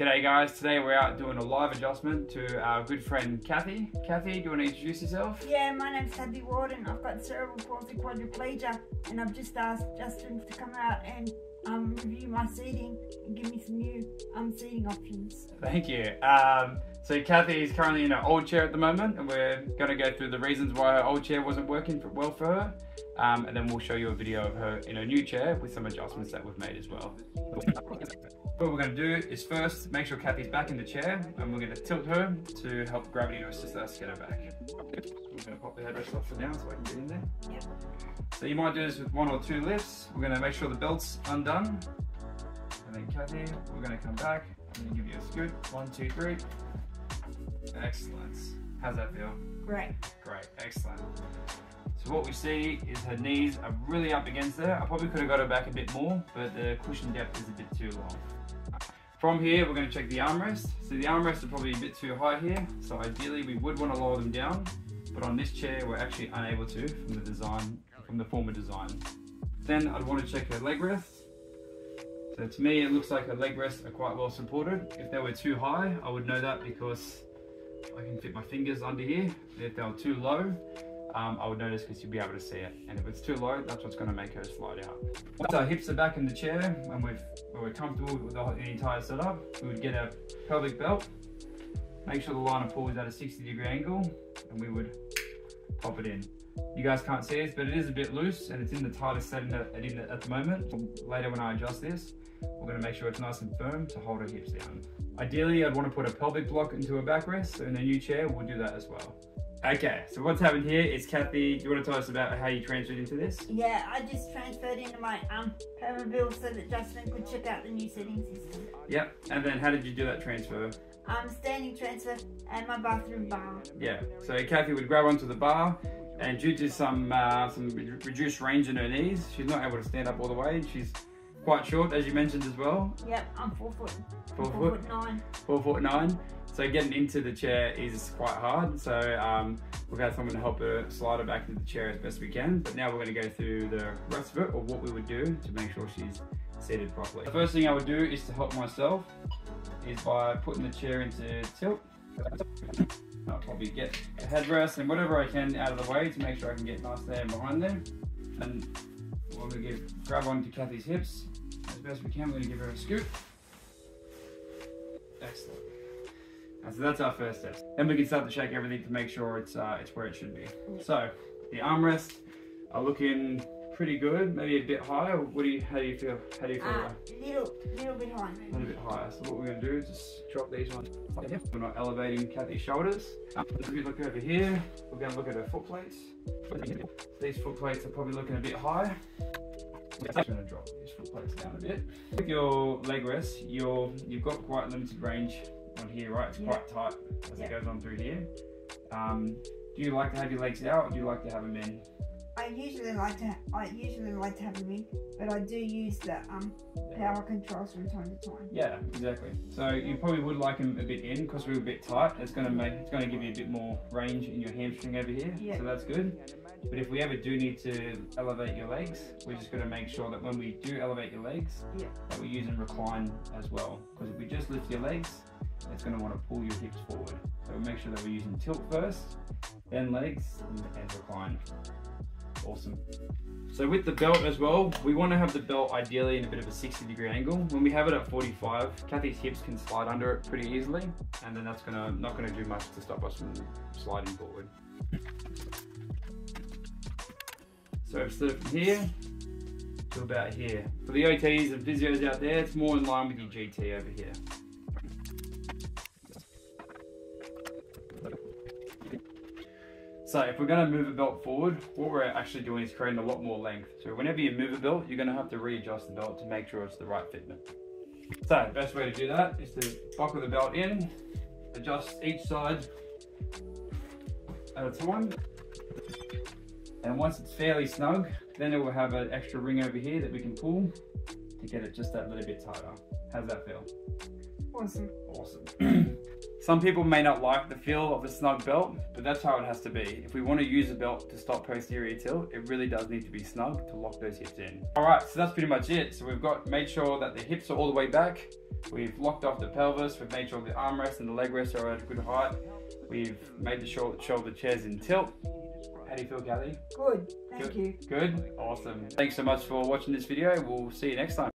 G'day guys, today we're out doing a live adjustment to our good friend Kathy. Kathy, do you want to introduce yourself? Yeah, my name's Kathy Warden. I've got cerebral palsy quadriplegia and I've just asked Justin to come out and review my seating and give me some new seating options. Thank you. So Kathy is currently in her old chair at the moment and we're going to go through the reasons why her old chair wasn't working well for her. And then we'll show you a video of her in her new chair with some adjustments that we've made as well. What we're going to do is first make sure Kathy's back in the chair and we're going to tilt her to help gravity to assist us get her back. We're going to pop the headrest off for now so I can get in there. Yep. So you might do this with 1 or 2 lifts. We're going to make sure the belt's undone. And then Kathy, we're going to come back. I'm going to give you a scoot. 1, 2, 3. Excellent. How's that feel? Great. Great, excellent. So what we see is her knees are really up against her. I probably could have got her back a bit more, but the cushion depth is a bit too long. From here, we're going to check the armrest. So the armrests are probably a bit too high here. So ideally we would want to lower them down, but on this chair, we're actually unable to from the former design. Then I'd want to check her leg rests. So to me, it looks like her leg rests are quite well supported. If they were too high, I would know that because I can fit my fingers under here. If they were too low, I would notice because you'll be able to see it. And if it's too low, that's what's going to make her slide out. Once our hips are back in the chair and we're comfortable with the entire setup, we would get a pelvic belt, make sure the line of pull is at a 60-degree angle, and we would pop it in. You guys can't see this, but it is a bit loose and it's in the tightest setting at the moment. Later when I adjust this, we're going to make sure it's nice and firm to hold her hips down. Ideally, I'd want to put a pelvic block into a backrest, so in the new chair, we'll do that as well. Okay, so what's happened here is Kathy, do you want to tell us about how you transferred into this? Yeah, I just transferred into my perma so that Justin could check out the new seating system. Yep, and then how did you do that transfer? Standing transfer and my bathroom bar. Yeah, so Kathy would grab onto the bar and due to some reduced range in her knees, she's not able to stand up all the way. She's quite short, as you mentioned as well. Yep, I'm 4 foot. 4 foot 9. 4 foot 9. So getting into the chair is quite hard. So we've had someone to help her slide her back into the chair as best we can. But now we're going to go through the rest of it, or what we would do to make sure she's seated properly. The first thing I would do is to help myself is by putting the chair into tilt. I'll probably get a headrest and whatever I can out of the way to make sure I can get nice there and behind there. And we're going to grab onto Kathy's hips as best we can. We're going to give her a scoop. Excellent. And so that's our first step. Then we can start to shake everything to make sure it's where it should be. So the armrests are looking pretty good, maybe a bit higher. How do you feel? How do you feel? Little bit higher. A little bit higher. So what we're going to do is just drop these ones. We're not elevating Kathy's shoulders. If we look over here, we're going to look at her foot plates. These foot plates are probably looking a bit high. I'm just going to drop these foot plates down a bit. With your leg rests, you've got quite limited range on here, right? It's quite tight as it goes on through here. Do you like to have your legs out, or do you like to have them in? I usually like to have them in, but I do use the power controls from time to time. Yeah, exactly. So you probably would like them a bit in because we're a bit tight. It's going to give you a bit more range in your hamstring over here. Yeah. So that's good. But if we ever do need to elevate your legs, we're just going to make sure that when we do elevate your legs, that we're using recline as well. Because if we just lift your legs, it's going to want to pull your hips forward. So we make sure that we're using tilt first, then legs, and recline. Awesome. So with the belt as well, we want to have the belt ideally in a bit of a 60-degree angle. When we have it at 45, Kathy's hips can slide under it pretty easily, and then that's not going to do much to stop us from sliding forward. So instead of from here to about here. For the OTs and physios out there, it's more in line with your GT over here. So if we're going to move a belt forward, what we're actually doing is creating a lot more length. So whenever you move a belt, you're going to have to readjust the belt to make sure it's the right fitment. So the best way to do that is to buckle the belt in, adjust each side at a time. And once it's fairly snug, then it will have an extra ring over here that we can pull to get it just that little bit tighter. How's that feel? Awesome. Awesome. So Some people may not like the feel of a snug belt, but that's how it has to be. If we want to use a belt to stop posterior tilt, it really does need to be snug to lock those hips in. Alright, so that's pretty much it. So we've made sure that the hips are all the way back. We've locked off the pelvis. We've made sure the armrest and the leg rest are at a good height. We've made the shoulder chairs in tilt. How do you feel, Callie? Good, thank you. Good? Awesome. Thanks so much for watching this video. We'll see you next time.